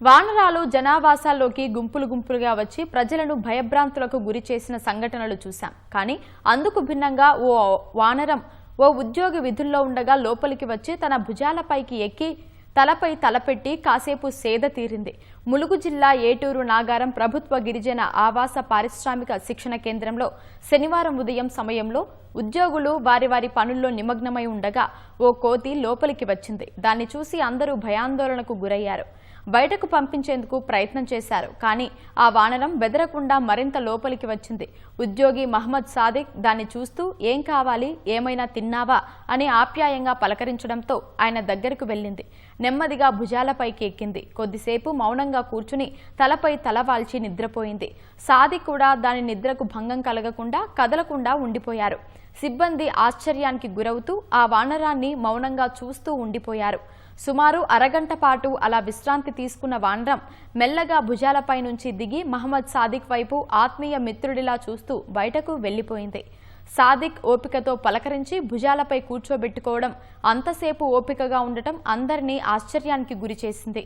వానరాలు జనావాసాల్లోకి గుంపులుగా వచ్చి ప్రజలను భయభ్రాంతులకు గురి చేసిన సంఘటనలు చూశాం. కానీ అందుకు భిన్నంగా ఓ ఉద్యోగి విధుల్లో ఉండగా లోపలికి వచ్చి తన భుజాలపైకి ఎక్కి తలపై తలపెట్టి కాసేపు సేద తీరింది. ములుగు జిల్లా ఏటూరు నాగారం ప్రభుత్వ గిరిజన ఆవాస పారిశ్రామిక శిక్షణ కేంద్రంలో శనివారం ఉదయం సమయంలో ఉద్యోగులు వారి పనుల్లో నిమగ్నమై ఉండగా ఓ కోతి లోపలికి వచ్చింది. దాన్ని చూసి అందరూ భయాందోళనకు గురయ్యారు. బయటకు పంపించేందుకు ప్రయత్నం చేశారు. కానీ ఆ వానరం బెదరకుండా మరింత లోపలికి వచ్చింది. ఉద్యోగి మహమ్మద్ సాదిక్ దాన్ని చూస్తూ ఏం కావాలి, ఏమైనా తిన్నావా అని ఆప్యాయంగా పలకరించడంతో ఆయన దగ్గరకు వెళ్ళింది. నెమ్మదిగా భుజాలపైకి ఎక్కింది. కొద్దిసేపు మౌనంగా కూర్చుని తలపై తలవాల్చి నిద్రపోయింది. సాదిక్ కూడా దాని నిద్రకు భంగం కలగకుండా కదలకుండా ఉండిపోయారు. సిబ్బంది ఆశ్చర్యానికి గురవుతూ ఆ వానరాన్ని మౌనంగా చూస్తూ ఉండిపోయారు. సుమారు అరగంట పాటు అలా విశ్రాంతి తీసుకున్న వానరం మెల్లగా భుజాలపై నుంచి దిగి మహమ్మద్ సాదిక్ వైపు ఆత్మీయ మిత్రుడిలా చూస్తూ బయటకు వెళ్లిపోయింది. సాదిక్ ఓపికతో పలకరించి భుజాలపై కూర్చోబెట్టుకోవడం, అంతసేపు ఓపికగా ఉండటం అందరినీ ఆశ్చర్యానికి గురిచేసింది.